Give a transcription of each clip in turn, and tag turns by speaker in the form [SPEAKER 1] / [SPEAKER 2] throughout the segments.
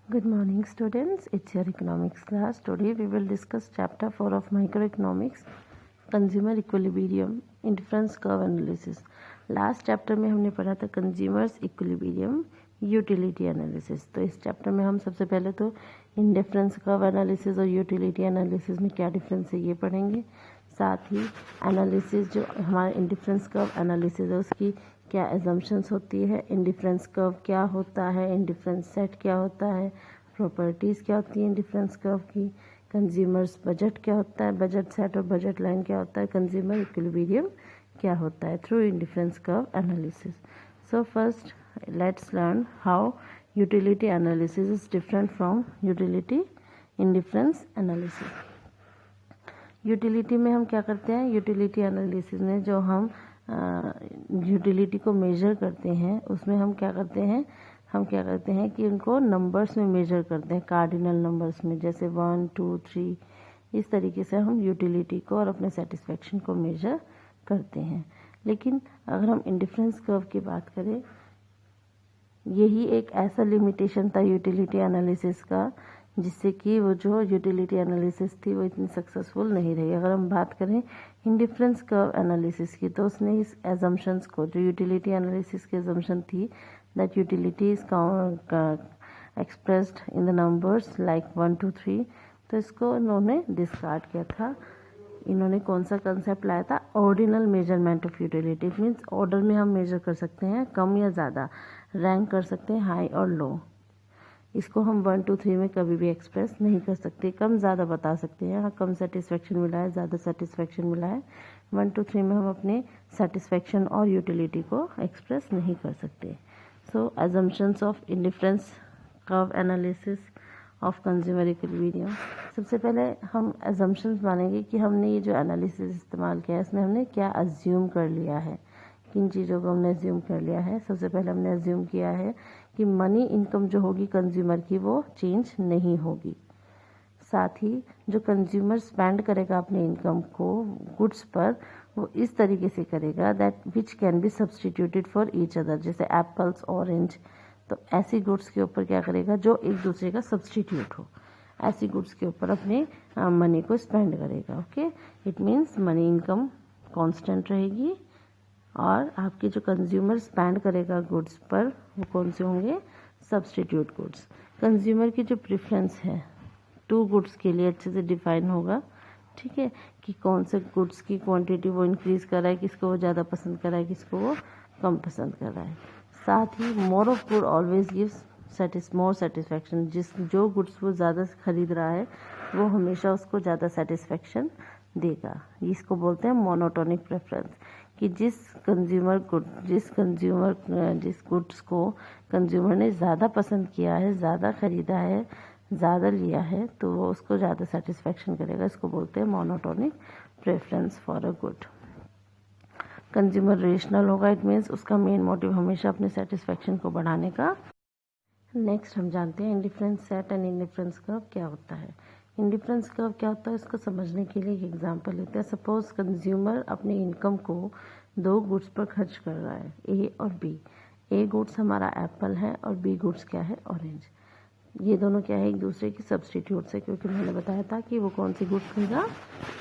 [SPEAKER 1] Good morning students, it's your economics class. Today we will discuss chapter 4 of microeconomics, consumer equilibrium, indifference curve analysis. Last chapter में हमने पढ़ा था consumers equilibrium utility analysis. तो इस chapter में हम सबसे पहले तो इंडिफरेंस कर्व एनालिसिस और यूटिलिटी एनालिसिस में क्या डिफरेंस है ये पढ़ेंगे। साथ ही एनालिसिस जो हमारा इंडिफरेंस कर्व एनालिसिस है उसकी क्या एजम्पशंस होती है, इंडिफरेंस कर्व क्या होता है, इंडिफरेंस सेट क्या होता है, प्रॉपर्टीज़ क्या होती है इंडिफरेंस कर्व की, कंज्यूमर्स बजट क्या होता है, बजट सेट और बजट लाइन क्या होता है, कंज्यूमर इक्विलिब्रियम क्या होता है through indifference curve analysis. So first let's learn how utility analysis is different from utility indifference analysis. Utility में हम क्या करते हैं, यूटिलिटी एनालिसिस में जो हम यूटिलिटी को मेजर करते हैं उसमें हम क्या करते हैं कि उनको नंबर्स में मेजर करते हैं, कार्डिनल नंबर्स में, जैसे 1 2 3 इस तरीके से हम यूटिलिटी को और अपने सेटिस्फेक्शन को मेजर करते हैं। लेकिन अगर हम इंडिफरेंस कर्व की बात करें, यही एक ऐसा लिमिटेशन था यूटिलिटी एनालिसिस का जिससे कि वो जो यूटिलिटी एनालिसिस थी वो इतनी सक्सेसफुल नहीं रही। अगर हम बात करें इंडिफरेंस कर्व एनालिसिस की तो उसने इस एजम्पशंस को, जो यूटिलिटी एनालिसिस की एजम्पशन थी that utility is expressed in the numbers like 1 2 3, तो इसको इन्होंने डिस्कार्ड किया था। इन्होंने कौन सा कंसेप्ट लाया था, ordinal measurement of utility. Means order में हम मेजर कर सकते हैं, कम या ज़्यादा, रैंक कर सकते हैं हाई और लो। इसको हम 1 2 3 में कभी भी एक्सप्रेस नहीं कर सकते, कम ज़्यादा बता सकते हैं, हाँ कम सेटिस्फेक्शन मिला है, ज़्यादा सेटिस्फेक्शन मिला है। 1 2 3 में हम अपने सेटिस्फेक्शन और यूटिलिटी को एक्सप्रेस नहीं कर सकते। So assumptions of indifference curve analysis of consumer equilibrium. सबसे पहले हम एजम्पशंस मानेंगे कि हमने ये जो एनालिसिस इस्तेमाल किया है इसमें हमने क्या अज्यूम कर लिया है, किन चीज़ों को हमने अज्यूम कर लिया है। सबसे पहले हमने अज्यूम किया है कि मनी इनकम जो होगी कंज्यूमर की वो चेंज नहीं होगी। साथ ही जो कंज्यूमर स्पेंड करेगा अपने इनकम को गुड्स पर वो इस तरीके से करेगा that which can be substituted for each other, जैसे एप्पल्स ऑरेंज, तो ऐसी गुड्स के ऊपर क्या करेगा जो एक दूसरे का सब्सटीट्यूट हो, ऐसी गुड्स के ऊपर अपने मनी को स्पेंड करेगा। Okay, it means money income constant रहेगी और आपके जो कंज्यूमर स्पेंड करेगा गुड्स पर वो कौन से होंगे, सब्सटीट्यूट गुड्स। कंज्यूमर की जो प्रेफरेंस है 2 गुड्स के लिए अच्छे से डिफाइन होगा, ठीक है, कि कौन से गुड्स की क्वांटिटी वो इंक्रीज़ कर रहा है, किसको वो ज़्यादा पसंद कर रहा है, किसको वो कम पसंद कर रहा है। साथ ही more of good always gives more satisfaction, जो गुड्स वो ज़्यादा खरीद रहा है वो हमेशा उसको ज़्यादा सेटिस्फेक्शन देगा। इसको बोलते हैं मोनोटोनिक प्रेफरेंस, कि जिस गुड्स को कंज्यूमर ने ज़्यादा पसंद किया है, ज़्यादा ख़रीदा है, ज़्यादा लिया है, तो वो उसको ज़्यादा सेटिस्फेक्शन करेगा। इसको बोलते हैं monotonic preference for a good. Consumer rational होगा, इट मीन्स उसका मेन मोटिव हमेशा अपने सेटिस्फेक्शन को बढ़ाने का। नेक्स्ट हम जानते हैं indifference set and indifference curve क्या होता है। इंडिफरेंस कर्व क्या होता है इसको समझने के लिए एक एग्जांपल लेते हैं। सपोज कंज्यूमर अपने इनकम को 2 गुड्स पर खर्च कर रहा है, ए और बी। ए गुड्स हमारा एप्पल है और बी गुड्स क्या है, ऑरेंज। ये दोनों क्या है, एक दूसरे की सब्सटीट्यूट्स है, क्योंकि मैंने बताया था कि वो कौन सी गुड्स लेगा,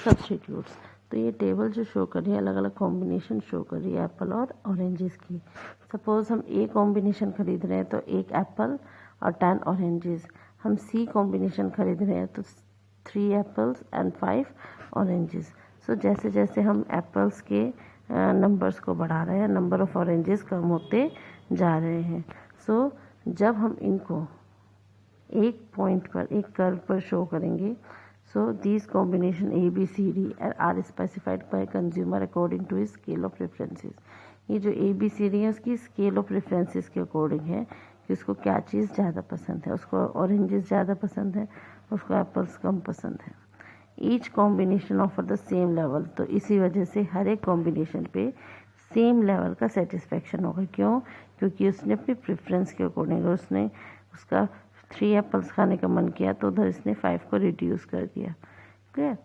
[SPEAKER 1] सब्सटीट्यूट्स। तो ये टेबल जो शो कर रही है अलग अलग कॉम्बिनेशन शो कर रही है एप्पल और ऑरेंजेस की। सपोज हम ए कॉम्बिनेशन खरीद रहे हैं तो 1 एप्पल और 10 ऑरेंजेस। हम सी कॉम्बिनेशन खरीद रहे हैं तो 3 एप्पल्स एंड 5 ऑरेंजेस। सो जैसे जैसे हम एप्पल्स के नंबर्स को बढ़ा रहे हैं, नंबर ऑफ ऑरेंजेस कम होते जा रहे हैं। सो जब हम इनको एक पॉइंट पर, एक कर्व पर शो करेंगे, so these combination A B C D are specified by consumer according to scale of preferences. ये जो ए बी सी डी है उसकी स्केल ऑफ प्रेफरेंसेस के अकॉर्डिंग है कि उसको क्या चीज़ ज़्यादा पसंद है। उसको ऑरेंजेस ज़्यादा पसंद है, उसको एप्पल्स कम पसंद है। Each combination offer the same level, तो इसी वजह से हर एक कॉम्बिनेशन पे सेम लेवल का सेटिस्फेक्शन होगा। क्यों? क्योंकि उसने अपनी प्रेफरेंस के अकॉर्डिंग, उसने उसका 3 एप्पल्स खाने का मन किया तो उधर इसने 5 को रिड्यूस कर दिया। Clear?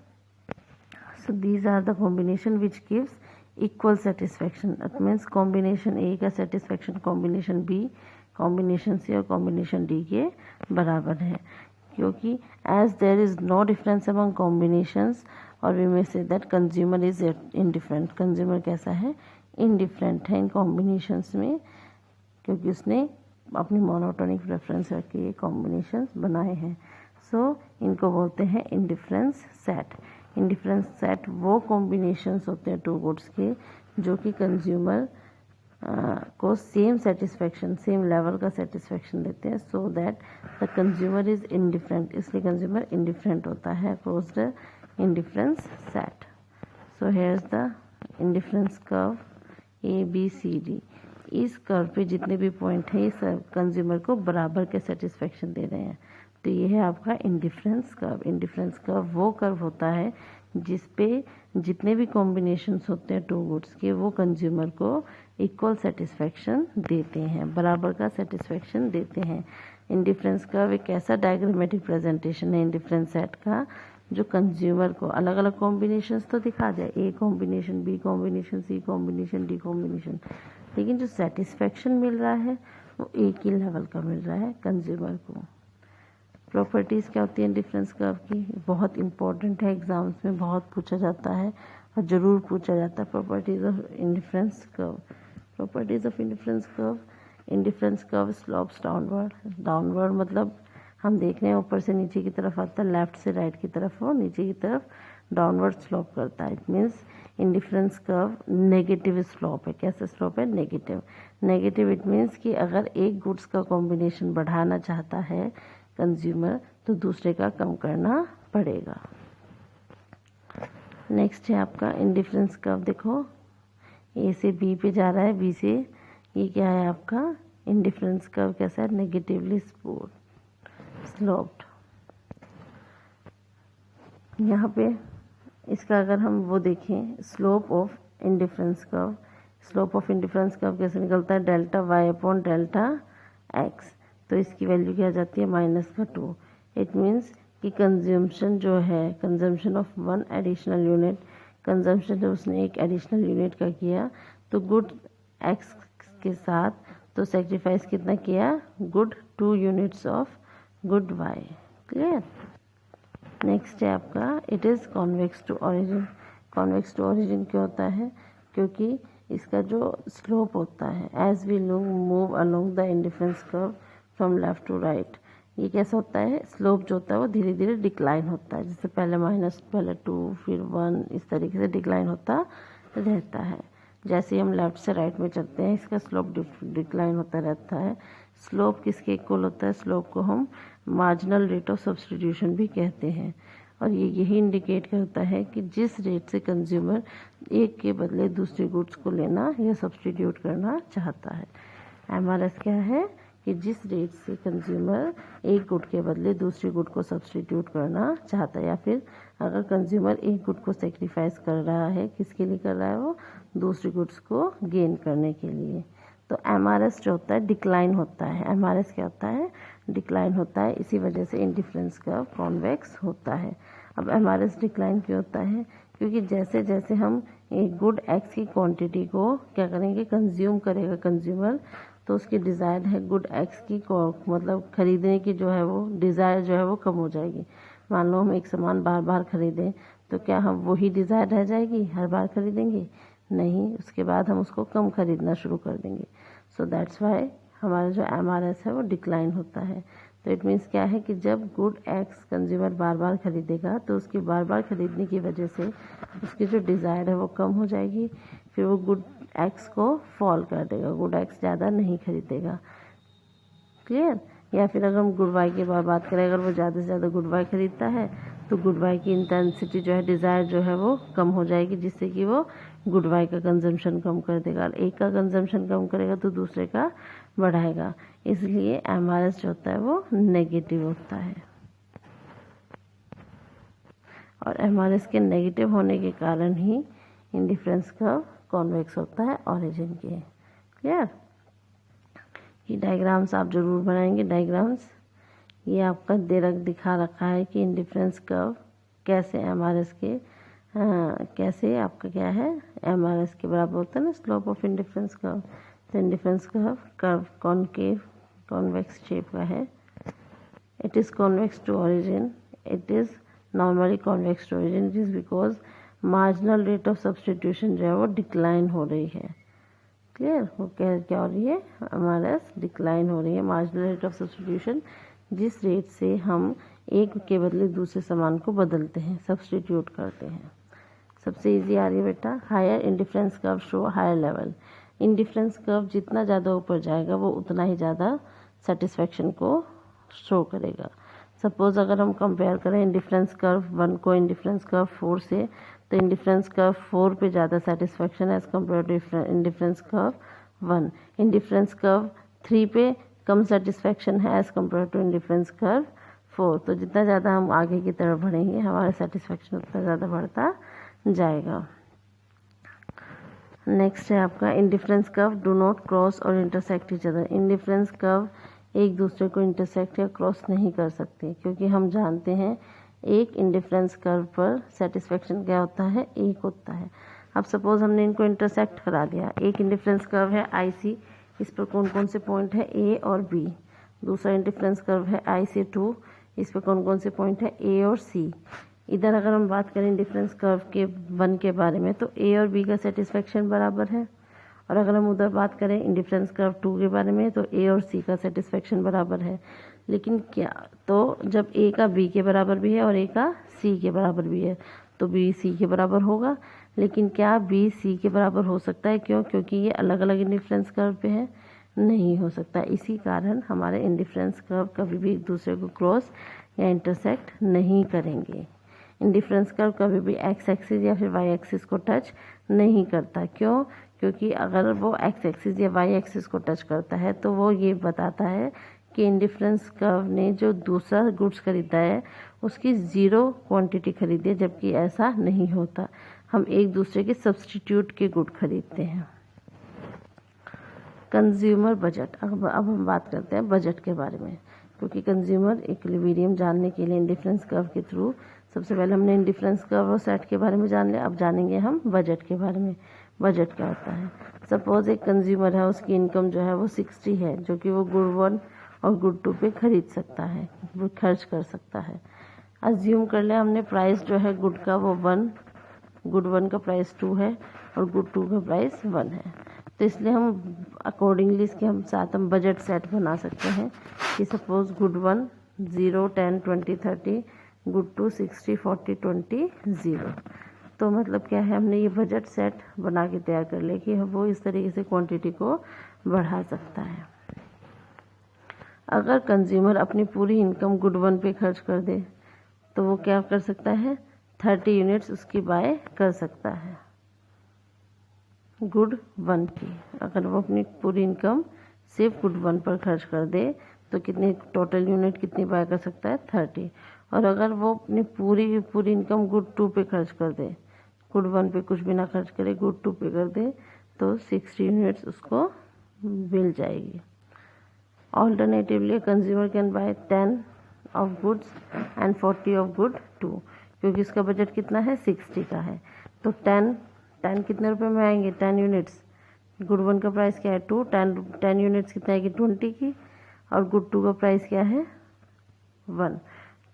[SPEAKER 1] So these are the combination which gives equal satisfaction. It means combination A का satisfaction combination B combination C और कॉम्बिनेशन डी के बराबर है, क्योंकि as there is no difference among combinations और we may say that consumer is indifferent. Consumer कैसा है? Indifferent है इन कॉम्बिनेशंस में, क्योंकि उसने अपनी मोनोटोनिक प्रेफरेंस रख के ये कॉम्बिनेशंस बनाए हैं। सो इनको बोलते हैं इंडिफरेंस सेट। इंडिफरेंस सेट वो कॉम्बिनेशंस होते हैं टू गुड्स के जो कि कंज्यूमर को सेम सेटिस्फेक्शन, सेम लेवल का सेटिस्फेक्शन देते हैं, so that the consumer is indifferent. इसलिए कंज्यूमर इनडिफरेंट होता है, closed indifference set. So here is the indifference curve ABCD। इस कर्व पे जितने भी पॉइंट है ये सब कंज्यूमर को बराबर के सेटिस्फेक्शन दे रहे हैं, तो ये है आपका इंडिफरेंस कर्व। इंडिफरेंस कर्व वो कर्व होता है जिस पे जितने भी कॉम्बिनेशंस होते हैं टू गुड्स के वो कंज्यूमर को इक्वल सेटिस्फेक्शन देते हैं, बराबर का सेटिस्फेक्शन देते हैं। इंडिफरेंस कर्व एक ऐसा डायग्रामेटिक प्रेजेंटेशन है इंडिफरेंस सेट का जो कंज्यूमर को अलग अलग कॉम्बिनेशंस तो दिखा जाए, A combination, B combination, C combination, D combination, लेकिन जो सेटिस्फेक्शन मिल रहा है वो एक ही लेवल का मिल रहा है कंज्यूमर को। प्रॉपर्टीज़ क्या होती है इंडिफरेंस कर्व की? बहुत इंपॉर्टेंट है, एग्जाम्स में बहुत पूछा जाता है और ज़रूर पूछा जाता है। Properties of indifference curve. Properties of indifference curve. Indifference curve slopes downward. Downward मतलब हम देख रहे हैं ऊपर से नीचे की तरफ आता है, लेफ्ट से राइट की तरफ हो, नीचे की तरफ डाउनवर्ड स्लोप करता है। It means indifference curve negative slope है। कैसा स्लोप है? नेगेटिव। नेगेटिव इट मीन्स कि अगर एक गुड्स का कॉम्बिनेशन बढ़ाना चाहता है कंज्यूमर तो दूसरे का कम करना पड़ेगा। नेक्स्ट है आपका इंडिफरेंस कर्व। देखो ए से बी पे जा रहा है, बी से, ये क्या है आपका इंडिफरेंस कर्व? कैसा है? Negatively sloped. यहाँ पे इसका अगर हम वो देखें slope of indifference curve, slope of indifference curve कैसे निकलता है? Delta Y upon delta X. तो इसकी वैल्यू क्या आ जाती है? -2। इट मीन्स कि कंजम्पशन जो है, consumption of 1 additional unit, consumption जब उसने एक एडिशनल यूनिट का किया तो गुड एक्स के साथ तो सेक्रीफाइस कितना किया? Good 2 units of good Y. Clear? Next है आपका it is convex to origin. Convex to origin क्यों होता है? क्योंकि इसका जो स्लोप होता है as we move along the indifference curve from left to right, ये कैसा होता है? स्लोप जो होता है वो धीरे धीरे डिक्लाइन होता है, जैसे पहले 2 फिर 1, इस तरीके से डिक्लाइन होता रहता है। जैसे ही हम लेफ्ट से राइट में चलते हैं इसका स्लोप डिक्लाइन होता रहता है। स्लोप किसके इक्वल होता है? स्लोप को हम मार्जिनल रेट ऑफ सब्सटीट्यूशन भी कहते हैं, और ये यही इंडिकेट करता है कि जिस रेट से कंज्यूमर एक के बदले दूसरे गुड्स को लेना या सब्सटीट्यूट करना चाहता है। MRS क्या है? कि जिस रेट से कंज्यूमर एक गुड के बदले दूसरे गुड को सब्सटीट्यूट करना चाहता है, या फिर अगर कंज्यूमर एक गुड को सेक्रीफाइस कर रहा है, किसके लिए कर रहा है? वो दूसरे गुड्स को गेन करने के लिए। तो MRS जो होता है डिक्लाइन होता है। MRS क्या होता है? डिक्लाइन होता है। इसी वजह से इंडिफरेंस कर्व कॉन्वेक्स होता है। अब MRS डिक्लाइन क्यों होता है? क्योंकि जैसे जैसे हम एक गुड एक्स की क्वांटिटी को क्या करेंगे? कंज्यूम करेगा कंज्यूमर, तो उसकी डिज़ायर है गुड एक्स की मतलब खरीदने की जो है वो डिज़ायर जो है वो कम हो जाएगी। मान लो हम एक सामान बार बार खरीदें तो क्या हम वही डिज़ायर रह जाएगी, हर बार खरीदेंगे? नहीं, उसके बाद हम उसको कम खरीदना शुरू कर देंगे। सो दैट्स वाई हमारा जो MRS है वो डिक्लाइन होता है। तो इट मीन्स क्या है कि जब गुड एक्स कंज्यूमर बार बार खरीदेगा तो उसकी बार बार खरीदने की वजह से उसकी जो डिज़ायर है वो कम हो जाएगी, फिर वो गुड एक्स को फॉल कर देगा, गुड एक्स ज़्यादा नहीं खरीदेगा। क्लियर? या फिर अगर हम गुड वाई की बात करें, अगर वो ज़्यादा से ज़्यादा गुड वाई खरीदता है तो गुड वाई की इंटेंसिटी जो है, डिज़ायर जो है वो कम हो जाएगी, जिससे कि वो गुड वाई का कंजम्पशन कम कर देगा। एक का कंजम्पशन कम करेगा तो दूसरे का बढ़ाएगा, इसलिए MRS जो होता है वो नेगेटिव होता है। और MRS के नेगेटिव होने के कारण ही इंडिफरेंस कर्व कॉन्वेक्स होता है ओरिजिन के। क्लियर? ये डायग्राम्स आप जरूर बनाएंगे। डायग्राम्स ये आपका दिखा रखा है कि इंडिफरेंस कर्व कैसे MRS के कैसे आपका क्या है MRS के बराबर होता है ना, स्लोप ऑफ इंडिफरेंस कर्व। तो indifference curve concave convex shape का है। It is convex to origin, it is normally convex to origin, it is because marginal rate of substitution जो है वो डिक्लाइन हो रही है। क्लियर, वो क्या हो रही है, हमारा डिक्लाइन हो रही है। मार्जिनल रेट ऑफ सब्सटीट्यूशन जिस रेट से हम एक के बदले दूसरे सामान को बदलते हैं, सब्सटीट्यूट करते हैं। सबसे इजी आ रही है बेटा, higher indifference curve show higher level. Indifference curve जितना ज़्यादा ऊपर जाएगा वो उतना ही ज़्यादा सेटिस्फेक्शन को शो करेगा। सपोज अगर हम कंपेयर करें इंडिफरेंस कर्व 1 को इंडिफरेंस कर्व 4 से, तो इंडिफरेंस कर्व 4 पे ज़्यादा satisfaction as compare to indifference curve 1। Indifference curve 3 पे कम सेटिस्फेक्शन है as compare to indifference curve 4। तो जितना ज़्यादा हम आगे की तरफ बढ़ेंगे हमारा सेटिस्फेक्शन उतना ज़्यादा बढ़ता जाएगा। नेक्स्ट है आपका indifference curve do not cross और intersect each other. Indifference curve एक दूसरे को इंटरसेक्ट या क्रॉस नहीं कर सकते, क्योंकि हम जानते हैं एक इंडिफरेंस कर्व पर सेटिस्फेक्शन क्या होता है, एक होता है। अब सपोज हमने इनको इंटरसेक्ट करा दिया, एक इंडिफरेंस कर्व है आई सी, इस पर कौन कौन से पॉइंट है, ए और बी। दूसरा इंडिफरेंस कर्व है आई सी 2, इस पर कौन कौन से पॉइंट है, ए और सी। इधर अगर हम बात करें इंडिफरेंस कर्व के 1 के बारे में, तो ए और बी का सेटिस्फेक्शन बराबर है। और अगर हम उधर बात करें इंडिफरेंस कर्व 2 के बारे में, तो ए और सी का सेटिस्फेक्शन बराबर है। लेकिन क्या, तो जब ए का बी के बराबर भी है और ए का सी के बराबर भी है, तो बी सी के बराबर होगा। लेकिन क्या बी सी के बराबर हो सकता है, क्यों, क्योंकि ये अलग अलग इंडिफरेंस कर्व पे है, नहीं हो सकता। इसी कारण हमारे इंडिफरेंस कर्व कभी भी एक दूसरे को क्रॉस या इंटरसेक्ट नहीं करेंगे। इंडिफरेंस कर्व कभी भी एक्स एक्सिस या फिर वाई एक्सिस को टच नहीं करता। क्यों, क्योंकि अगर वो एक्स एक्सिस या वाई एक्सिस को टच करता है तो वो ये बताता है कि इंडिफरेंस कर्व ने जो दूसरा गुड्स खरीदा है उसकी ज़ीरो क्वांटिटी खरीदी है, जबकि ऐसा नहीं होता। हम एक दूसरे के सब्सटीट्यूट के गुड खरीदते हैं। कंज्यूमर बजट, अब हम बात करते हैं बजट के बारे में, क्योंकि कंज्यूमर इक्विलिब्रियम जानने के लिए इंडिफरेंस कर्व के थ्रू, सबसे पहले हमने इंडिफरेंस कर्व और सेट के बारे में जान लिया, अब जानेंगे हम बजट के बारे में। बजट क्या होता है, सपोज एक कंज्यूमर है, उसकी इनकम जो है वो 60 है, जो कि वो गुड 1 और गुड 2 पे खरीद सकता है, वो खर्च कर सकता है। अज्यूम कर ले हमने प्राइस जो है गुड का वो 1, गुड 1 का प्राइस 2 है और गुड 2 का प्राइस 1 है। तो इसलिए हम अकॉर्डिंगली इसके हम साथ हम बजट सेट बना सकते हैं कि सपोज गुड 1 0 10 20 30, गुड 2 60 40 20 0। तो मतलब क्या है, हमने ये बजट सेट बना के तैयार कर लिया कि वो इस तरीके से क्वांटिटी को बढ़ा सकता है। अगर कंज्यूमर अपनी पूरी इनकम गुड 1 पे खर्च कर दे तो वो क्या कर सकता है, 30 यूनिट्स उसकी बाय कर सकता है गुड 1 की। अगर वो अपनी पूरी इनकम सिर्फ गुड 1 पर खर्च कर दे तो कितनी टोटल यूनिट कितनी बाय कर सकता है, 30। और अगर वो अपनी पूरी इनकम गुड 2 पे खर्च कर दे, गुड 1 पे कुछ भी ना खर्च करे, गुड 2 पे कर दे, तो 60 यूनिट्स उसको मिल जाएगी। Alternatively consumer can buy 10 of goods and 40 of good 2, क्योंकि इसका बजट कितना है, 60 का है। तो 10 कितने रुपए में आएंगे, 10 यूनिट्स। गुड 1 का प्राइस क्या है, 2, 10 यूनिट्स कितना आएगी, 20 की। और गुड 2 का प्राइस क्या है, 1।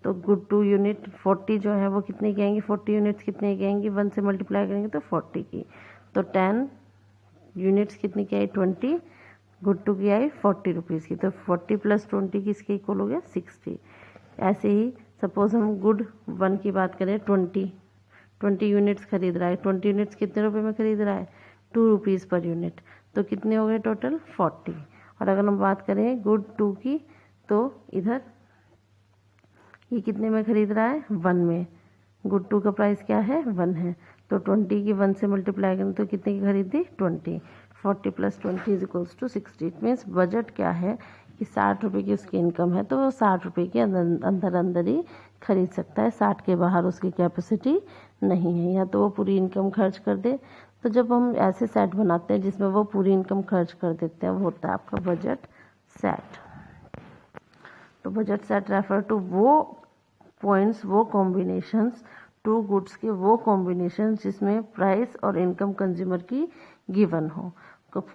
[SPEAKER 1] तो गुड 2 यूनिट 40 जो है वो कितने की आएंगी, 40 यूनिट्स कितने की आएंगी, 1 से मल्टीप्लाई करेंगे तो 40 की। तो 10 यूनिट्स कितनी की आई, 20, गुड 2 की आई 40 रुपीज़ की। तो 40 + 20 किसके इक्वल हो गया, 60। ऐसे ही सपोज हम गुड 1 की बात करें, 20 यूनिट्स खरीद रहा है, 20 यूनिट्स कितने रुपए में खरीद रहा है, 2 रुपीज़ पर यूनिट। तो कितने हो गए टोटल, 40। और अगर हम बात करें गुड 2 की, तो इधर ये कितने में खरीद रहा है, 1 में। गुड 2 का प्राइस क्या है, 1 है। तो 20 की 1 से मल्टीप्लाई करें तो कितने की खरीदी, 20। 40 + 20 = 60। इट मीन्स बजट क्या है कि 60 रुपये की उसकी इनकम है, तो वो 60 रुपये के अंदर ही खरीद सकता है, 60 के बाहर उसकी कैपेसिटी नहीं है, या तो वो पूरी इनकम खर्च कर दे। तो जब हम ऐसे सेट बनाते हैं जिसमें वो पूरी इनकम खर्च कर देते हैं, वो होता है आपका बजट सेट। तो बजट सेट रेफर टू वो पॉइंट्स, वो कॉम्बिनेशंस, टू गुड्स के वो कॉम्बिनेशंस जिसमें प्राइस और इनकम कंज्यूमर की गिवन हो।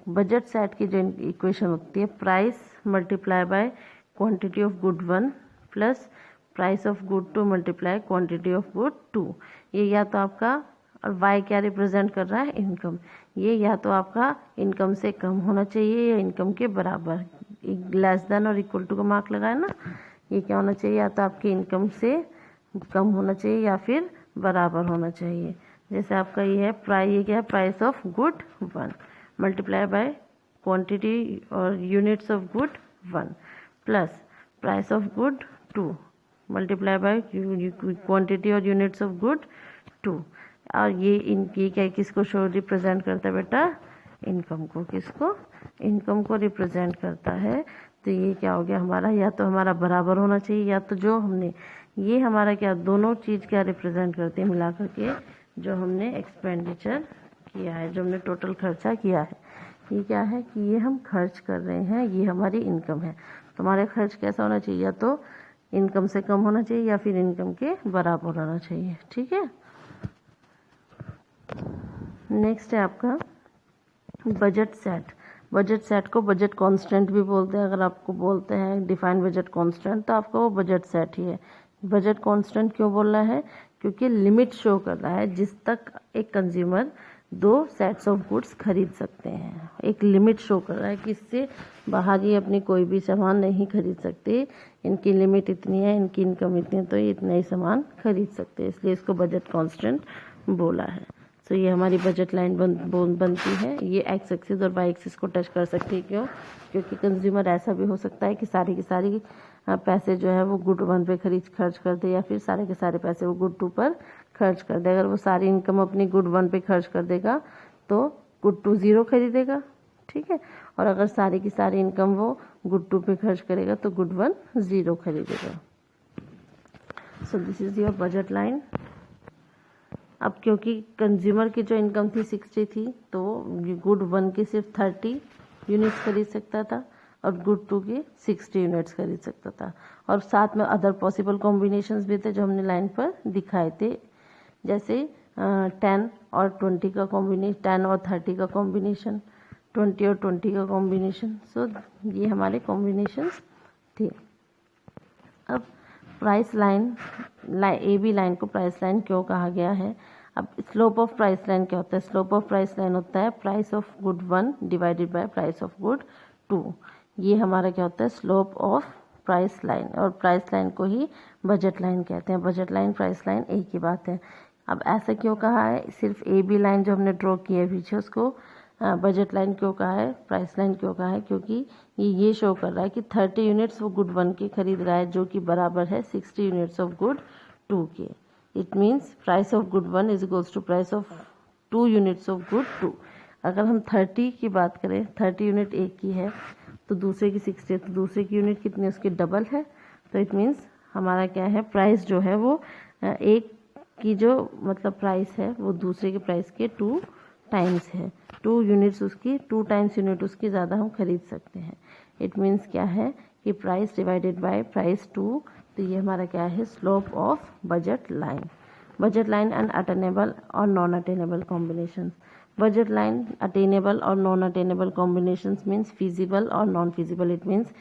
[SPEAKER 1] बजट सेट की जो इक्वेशन होती है, price multiply by quantity of good 1 plus price of good 2 multiply quantity of good 2। ये या तो आपका, और y क्या रिप्रेजेंट कर रहा है, इनकम। ये या तो आपका इनकम से कम होना चाहिए या इनकम के बराबर, लेस देन और इक्वल टू का मार्क लगाए ना। ये क्या होना चाहिए, या तो आपकी इनकम से कम होना चाहिए या फिर बराबर होना चाहिए। जैसे आपका ये है ये क्या है, price of good 1 multiply by quantity और units of good 1 plus price of good 2 multiply by quantity और यूनिट्स ऑफ गुड 2। और ये क्या, किसको शो रिप्रेजेंट करता है बेटा, इनकम को। किसको, इनकम को रिप्रेजेंट करता है। तो ये क्या हो गया हमारा, या तो हमारा बराबर होना चाहिए, या तो जो हमने, ये हमारा क्या, दोनों चीज़ क्या रिप्रेजेंट करते हैं मिला करके, जो हमने एक्सपेंडिचर किया है, जो हमने टोटल खर्चा किया है। ये क्या है कि ये हम खर्च कर रहे हैं, ये हमारी इनकम है। तो हमारे खर्च कैसा होना चाहिए, या तो इनकम से कम होना चाहिए या फिर इनकम के बराबर होना चाहिए। ठीक है। नेक्स्ट है आपका बजट सेट। बजट सेट को बजट कांस्टेंट भी बोलते हैं। अगर आपको बोलते हैं डिफाइन बजट कांस्टेंट, तो आपका वो बजट सेट ही है। बजट कांस्टेंट क्यों बोल रहा है, क्योंकि लिमिट शो कर रहा है जिस तक एक कंज्यूमर 2 सेट्स ऑफ गुड्स खरीद सकते हैं। एक लिमिट शो कर रहा है कि इससे बाहर ये अपनी कोई भी सामान नहीं खरीद सकते, इनकी लिमिट इतनी है, इनकी इनकम इतनी है, तो ये इतना ही सामान खरीद सकते हैं, इसलिए इसको बजट कांस्टेंट बोला है। तो ये हमारी बजट लाइन बनती है। ये एक्स एक्सिस और वाई एक्सिस को टच कर सकती है। क्यों, क्योंकि कंज्यूमर ऐसा भी हो सकता है कि सारी की सारी पैसे जो है वो गुड 1 पे खर्च कर दे, या फिर सारे के सारे पैसे वो गुड 2 पर खर्च कर दे। अगर वो सारी इनकम अपनी गुड 1 पे खर्च कर देगा तो गुड 2 0 खरीदेगा। ठीक है। और अगर सारी की सारी इनकम वो गुड 2 पे खर्च करेगा तो गुड 1 0 खरीदेगा। So this is your budget line. अब क्योंकि कंज्यूमर की जो इनकम थी 60 थी, तो गुड 1 की सिर्फ 30 यूनिट्स खरीद सकता था और गुड 2 की 60 यूनिट्स खरीद सकता था। और साथ में अदर पॉसिबल कॉम्बिनेशंस भी थे जो हमने लाइन पर दिखाए थे, जैसे 10 और 20 का कॉम्बिनेशन, 10 और 30 का कॉम्बिनेशन, 20 और 20 का कॉम्बिनेशन। सो ये हमारे कॉम्बिनेशंस थे। अब price line, A B line को प्राइस लाइन क्यों कहा गया है। अब स्लोप ऑफ प्राइस लाइन क्या होता है, स्लोप ऑफ प्राइस लाइन होता है price of good 1 divided by price of good 2। ये हमारा क्या होता है, स्लोप ऑफ प्राइस लाइन। और प्राइस लाइन को ही बजट लाइन कहते हैं। बजट लाइन प्राइस लाइन एक ही बात है। अब ऐसा क्यों कहा है, सिर्फ ए बी लाइन जो हमने ड्रॉ की है पीछे, उसको बजट लाइन क्यों कहा है, प्राइस लाइन क्यों कहा है, क्योंकि ये शो कर रहा है कि 30 यूनिट्स वो गुड 1 के खरीद रहा है, जो कि बराबर है 60 यूनिट्स ऑफ गुड 2 के। It means price of good 1 is equals to price of 2 units of good 2। अगर हम 30 की बात करें, 30 यूनिट एक की है तो दूसरे की 60 है, तो दूसरे की यूनिट कितनी, उसकी डबल है। तो इट मीन्स हमारा क्या है, प्राइस जो है वो एक की जो मतलब प्राइस है वो दूसरे के प्राइस के 2 टाइम्स है। 2 यूनिट्स उसकी, 2 टाइम्स यूनिट उसकी ज़्यादा हम खरीद सकते हैं। इट मीन्स क्या है कि प्राइस डिवाइडेड बाय प्राइस 2। तो ये हमारा क्या है, slope of budget line. Budget line and attainable और non attainable combinations. Budget line attainable और non attainable combinations means feasible और non feasible. It means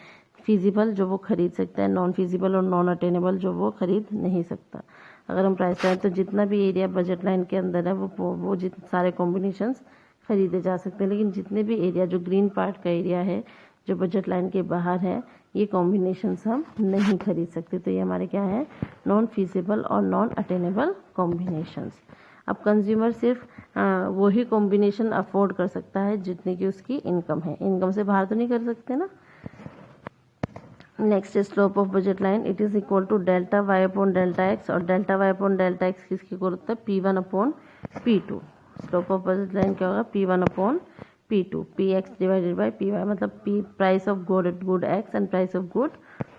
[SPEAKER 1] feasible जो वो खरीद सकता है, नॉन फिजिबल और नॉन अटेनेबल जो वो खरीद नहीं सकता। अगर हम प्राइस लाइन, तो जितना भी एरिया बजट लाइन के अंदर है वो सारे कॉम्बिनेशंस खरीदे जा सकते हैं, लेकिन जितने भी एरिया, जो ग्रीन पार्ट का एरिया है जो बजट लाइन के बाहर है, ये कॉम्बिनेशंस हम नहीं खरीद सकते। तो ये हमारे क्या है, नॉन फिजिबल और नॉन अटेनेबल कॉम्बिनेशंस। अब कंज्यूमर सिर्फ वही कॉम्बिनेशन अफोर्ड कर सकता है जितने की उसकी इनकम है, इनकम से बाहर तो नहीं कर सकते ना। नेक्स्ट है slope of budget line. It is equal to delta Y upon delta X, और delta Y upon delta X किसकी इक्वल होता है, P1 upon P2। Slope of budget line क्या होगा, P1 upon P2, Px divided by Py, मतलब price of good X and price of good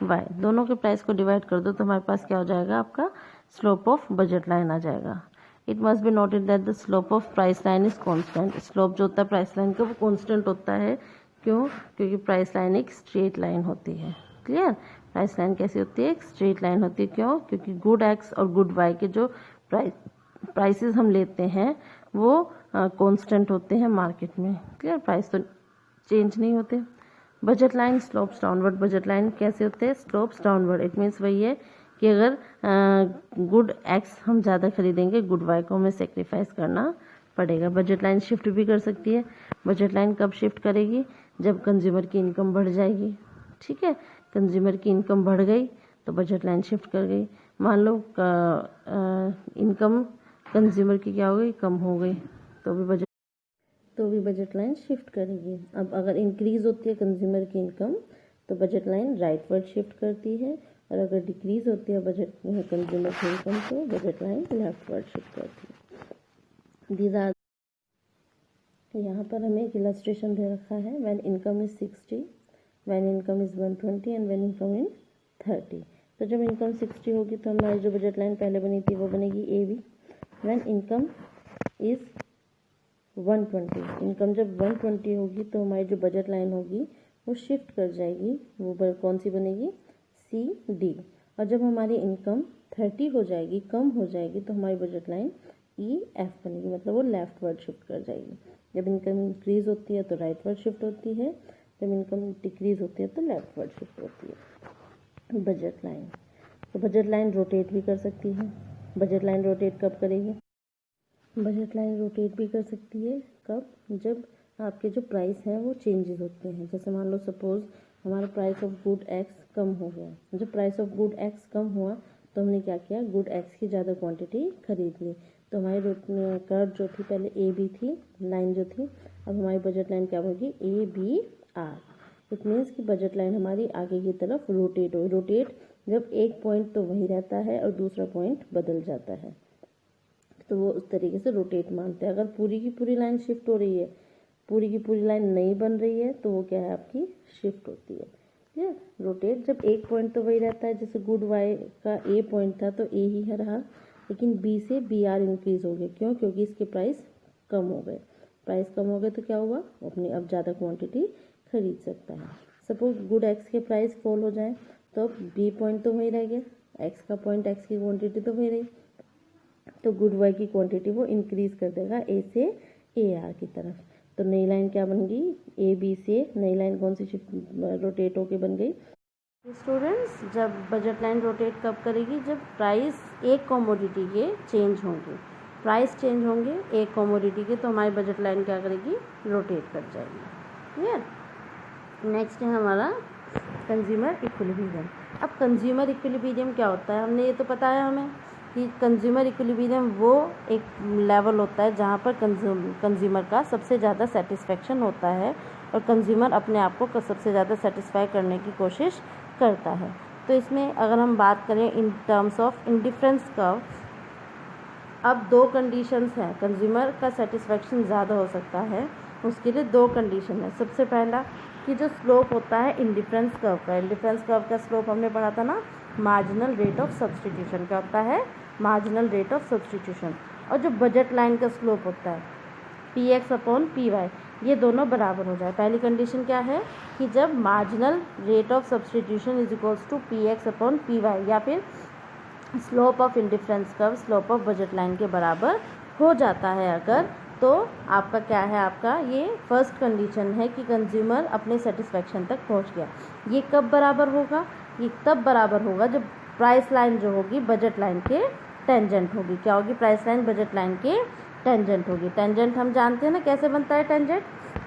[SPEAKER 1] Y, दोनों के price को डिवाइड कर दो तो हमारे पास क्या हो जाएगा, आपका स्लोप ऑफ बजट लाइन आ जाएगा। It must be noted that the slope of price line is constant. Slope जो होता है प्राइस लाइन का वो कॉन्स्टेंट होता है। क्यों, क्योंकि प्राइस लाइन एक स्ट्रेट लाइन होती है। क्लियर, प्राइस लाइन कैसी होती है, एक स्ट्रेट लाइन होती है। क्यों, क्योंकि गुड एक्स और गुड वाई के जो प्राइसेस हम लेते हैं वो कांस्टेंट होते हैं मार्केट में। क्लियर, प्राइस तो चेंज नहीं होते। Budget line slopes downward, budget line कैसे होते हैं? Slopes downward. इट मीन्स वही है कि अगर गुड एक्स हम ज़्यादा खरीदेंगे, गुड वाई को हमें सेक्रीफाइस करना पड़ेगा। बजट लाइन शिफ्ट भी कर सकती है। बजट लाइन कब शिफ्ट करेगी? जब कंज्यूमर की इनकम बढ़ जाएगी। ठीक है, कंज्यूमर की इनकम बढ़ गई तो बजट लाइन शिफ्ट कर गई। मान लो इनकम कंज्यूमर की क्या हो गई? कम हो गई, तो भी बजट लाइन शिफ्ट करेगी। अब अगर इंक्रीज होती है कंज्यूमर की इनकम तो बजट लाइन राइटवर्ड शिफ्ट करती है, और अगर डिक्रीज होती है कंज्यूमर की इनकम तो बजट लाइन लेफ्टवर्ड शिफ्ट करती है। दीज आर, यहाँ पर हमें एक इलस्ट्रेशन दे रखा है। When income is 60, when income is 120 and when income is 30। तो जब इनकम 60 होगी तो हमारी जो बजट लाइन पहले बनी थी वो बनेगी A B. When income is 120, income जब 120 होगी तो हमारी जो बजट लाइन होगी वो शिफ्ट कर जाएगी, वो कौन सी बनेगी? C D. और जब हमारी इनकम 30 हो जाएगी, कम हो जाएगी, तो हमारी बजट लाइन ई एफ बनेगी, मतलब वो लेफ्टवर्ड शिफ्ट कर जाएगी। जब इनकम इंक्रीज होती है तो राइटवर्ड शिफ्ट होती है, जब इनकम डिक्रीज होती है तो लेफ्टवर्ड शिफ्ट होती है बजट लाइन। तो बजट लाइन रोटेट भी कर सकती है। बजट लाइन रोटेट कब करेगी? बजट लाइन रोटेट भी कर सकती है कब? जब आपके जो प्राइस हैं वो चेंजेस होते हैं। जैसे मान लो सपोज हमारा प्राइस ऑफ गुड एक्स कम हो गया। जब प्राइस ऑफ गुड एक्स कम हुआ तो हमने क्या किया? गुड एक्स की ज़्यादा क्वांटिटी खरीद ली। तो हमारी कर्व जो थी पहले ए बी थी, लाइन जो थी, अब हमारी बजट लाइन क्या होगी? A B R. It means कि बजट लाइन हमारी आगे की तरफ रोटेट हो। रोटेट जब एक पॉइंट तो वही रहता है और दूसरा पॉइंट बदल जाता है, तो वो उस तरीके से रोटेट मानते हैं। अगर पूरी की पूरी लाइन शिफ्ट हो रही है, पूरी की पूरी लाइन नहीं बन रही है, तो वो क्या है? आपकी शिफ्ट होती है। ठीक, रोटेट जब एक पॉइंट तो वही रहता है। जैसे गुड वाई का ए पॉइंट था तो ए ही रहा, लेकिन बी से बी आर इंक्रीज हो गया। क्यों? क्योंकि इसके प्राइस कम हो गए। प्राइस कम हो गए तो क्या हुआ? अपनी अब ज़्यादा क्वांटिटी खरीद सकता है। सपोज गुड एक्स के प्राइस फॉल हो जाए तो बी पॉइंट तो वही रह गया, एक्स का पॉइंट, एक्स की क्वांटिटी तो वही रही, तो गुड वाई की क्वांटिटी वो इंक्रीज कर देगा ए से ए आर की तरफ। तो नई लाइन क्या बन गई? ए बी से नई लाइन कौन सी शिफ्ट रोटेट होके बन गई? स्टूडेंट्स, जब बजट लाइन रोटेट कब करेगी? जब प्राइस एक कमोडिटी के चेंज होंगे, प्राइस चेंज होंगे एक कमोडिटी के, तो हमारी बजट लाइन क्या करेगी? रोटेट कर जाएगी। क्लियर? नेक्स्ट है हमारा कंज्यूमर इक्विलिब्रियम। अब कंज्यूमर इक्विलिब्रियम क्या होता है? हमने ये तो पता है हमें कि कंज्यूमर इक्विलिब्रियम वो एक लेवल होता है जहाँ पर कंज्यूमर का सबसे ज़्यादा सेटिस्फेक्शन होता है और कंज्यूमर अपने आप को सबसे ज़्यादा सेटिस्फाई करने की कोशिश करता है। तो इसमें अगर हम बात करें in terms of indifference curve, अब दो कंडीशंस हैं। कंज्यूमर का सेटिस्फेक्शन ज़्यादा हो सकता है, उसके लिए दो कंडीशन है। सबसे पहला कि जो स्लोप होता है इंडिफरेंस कर्व का, इंडिफरेंस कर्व का स्लोप हमने पढ़ा था ना, मार्जिनल रेट ऑफ सब्सटीट्यूशन का होता है, मार्जिनल रेट ऑफ सब्सटीट्यूशन। और जो बजट लाइन का स्लोप होता है P X upon P Y, ये दोनों बराबर हो जाए। पहली कंडीशन क्या है कि जब marginal rate of substitution is equals to P X upon P Y, या फिर slope of indifference curve slope of budget line के बराबर हो जाता है अगर, तो आपका क्या है? आपका ये फर्स्ट कंडीशन है कि कंज्यूमर अपने सेटिस्फेक्शन तक पहुंच गया। ये कब बराबर होगा? ये तब बराबर होगा जब प्राइस लाइन जो होगी बजट लाइन के टेंजेंट होगी। क्या होगी? प्राइस लाइन बजट लाइन के टेंजेंट होगी। टेंजेंट हम जानते हैं ना कैसे बनता है टेंजेंट?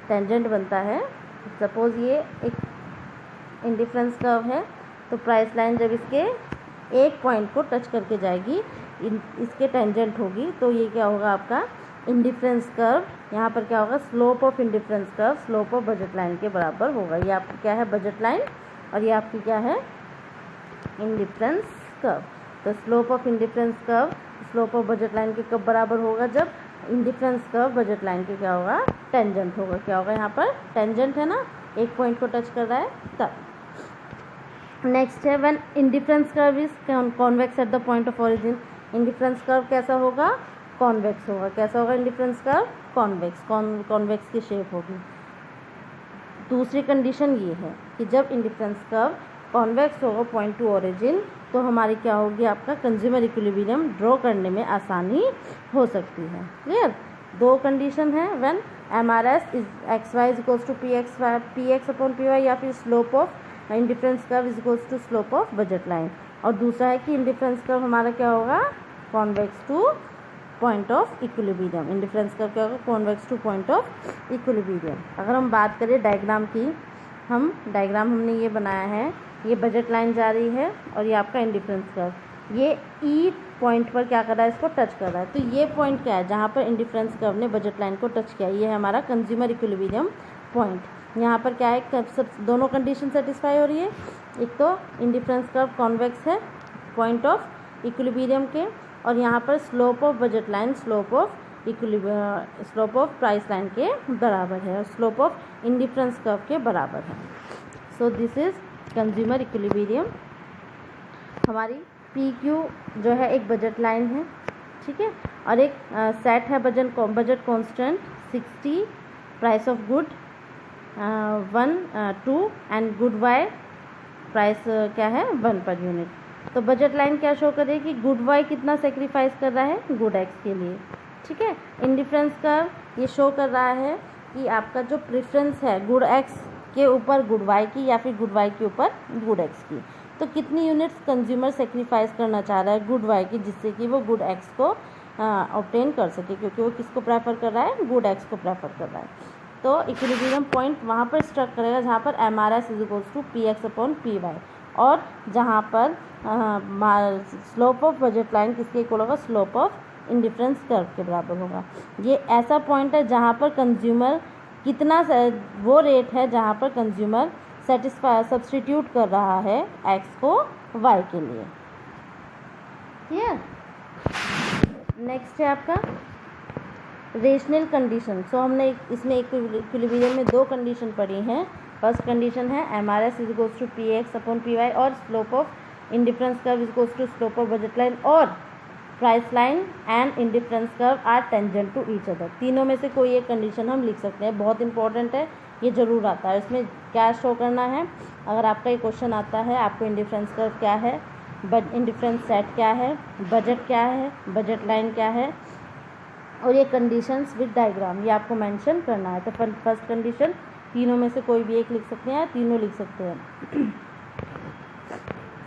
[SPEAKER 1] टेंजेंट बनता है, सपोज ये एक इंडिफरेंस कर्व है, तो प्राइस लाइन जब इसके एक पॉइंट को टच करके जाएगी, इसके टेंजेंट होगी, तो ये क्या होगा? आपका इंडिफरेंस कर्व। यहाँ पर क्या होगा? Slope of indifference curve slope of budget line के बराबर होगा। ये आपकी क्या है? बजट लाइन, और ये आपकी क्या है? Indifference curve. तो slope of indifference curve slope of budget line के कब बराबर होगा? जब इंडिफरेंस कर्व बजट लाइन के क्या होगा? टेंजेंट होगा। क्या होगा? यहाँ पर टेंजेंट है ना, एक पॉइंट को टच कर रहा है तब। नेक्स्ट है when indifference curve is convex at the point of origin. Indifference curve कैसा होगा? कॉन्वेक्स होगा। कैसा होगा इंडिफरेंस कर्व? कॉन्वेक्स। कॉन्वेक्स की शेप होगी। दूसरी कंडीशन ये है कि जब इंडिफरेंस कर्व कॉन्वेक्स होगा पॉइंट टू ओरिजिन, तो हमारी क्या होगी? आपका कंज्यूमर इक्विलिब्रियम ड्रॉ करने में आसानी हो सकती है। क्लियर? दो कंडीशन है, when MRS is XY is equals to PX upon PY, या फिर slope of indifference curve is equals to slope of budget line. और दूसरा है कि इंडिफरेंस कर्व हमारा क्या होगा, convex to point of equilibrium. Indifference curve क्या होगा, convex to point of equilibrium. अगर हम बात करें डायग्राम की, हमने ये बनाया है, ये बजट लाइन जा रही है और ये आपका इंडिफरेंस कर्व, ये ई पॉइंट पर क्या कर रहा है, इसको टच कर रहा है। तो ये पॉइंट क्या है जहाँ पर इंडिफरेंस कर्व ने बजट लाइन को टच किया, ये है हमारा कंज्यूमर इक्विलिब्रियम पॉइंट। यहाँ पर क्या है, सब दोनों कंडीशन सेटिस्फाई हो रही है। एक तो इंडिफरेंस कर्व कॉन्वेक्स है पॉइंट ऑफ इक्विलिब्रियम के, और यहाँ पर slope of budget line slope of price line के बराबर है और स्लोप ऑफ इंडिफरेंस कर्व के बराबर है। So this is consumer equilibrium. हमारी PQ जो है एक बजट लाइन है, ठीक है, और एक सेट है budget constant 60, price of good 1 2 and good Y price क्या है 1 पर यूनिट। तो बजट लाइन क्या शो करेगी, गुड वाई कितना सेक्रीफाइस कर रहा है गुड एक्स के लिए, ठीक है। इंडिफरेंस का ये शो कर रहा है कि आपका जो प्रेफरेंस है गुड एक्स के ऊपर गुड वाई की, या फिर गुड वाई के ऊपर गुड एक्स की। तो कितनी यूनिट्स कंज्यूमर सेक्रीफाइस करना चाह रहा है गुड वाई की, जिससे कि वो गुड एक्स को ऑब्टेन कर सके, क्योंकि वो किसको प्रेफर कर रहा है, गुड एक्स को प्रेफर कर रहा है। तो इक्विलिब्रियम पॉइंट वहाँ पर स्ट्रक करेगा जहाँ पर MRS is equals to PX upon PY, और जहाँ पर स्लोप ऑफ बजट लाइन किसके इक्वल होगा, स्लोप ऑफ इंडिफरेंस कर्व के बराबर होगा। ये ऐसा पॉइंट है जहाँ पर कंज्यूमर कितना, वो रेट है जहाँ पर कंज्यूमर सब्स्टिट्यूट कर रहा है x को y के लिए। क्लियर। नेक्स्ट है आपका रेशनल कंडीशन। सो हमने इसमें इक्विलिब्रियम में दो कंडीशन पढ़ी हैं। फर्स्ट कंडीशन है MRS is equals to PX upon PY, और slope of indifference curve is equals to slope of budget line, और price line and indifference curve are tangent to each other. तीनों में से कोई एक कंडीशन हम लिख सकते हैं, बहुत इंपॉर्टेंट है, ये जरूर आता है। इसमें क्या शो करना है, अगर आपका ये क्वेश्चन आता है, आपको इंडिफरेंस कर्व क्या है, इंडिफरेंस सेट क्या है, बजट क्या है, बजट लाइन क्या है, और ये कंडीशंस विद डायग्राम, ये आपको मेंशन करना है। तो फर्स्ट कंडीशन तीनों में से कोई भी एक लिख सकते हैं, तीनों लिख सकते हैं।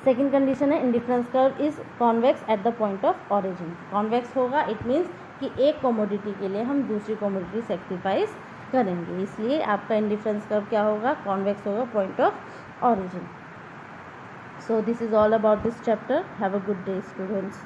[SPEAKER 1] सेकेंड कंडीशन है indifference curve is convex at the point of origin. Convex होगा, इट मीन्स कि एक कमोडिटी के लिए हम दूसरी कमोडिटी सेक्रीफाइस करेंगे, इसलिए आपका इंडिफरेंस कर्व क्या होगा, कॉन्वेक्स होगा point of origin. So this is all about this chapter. Have a good day students.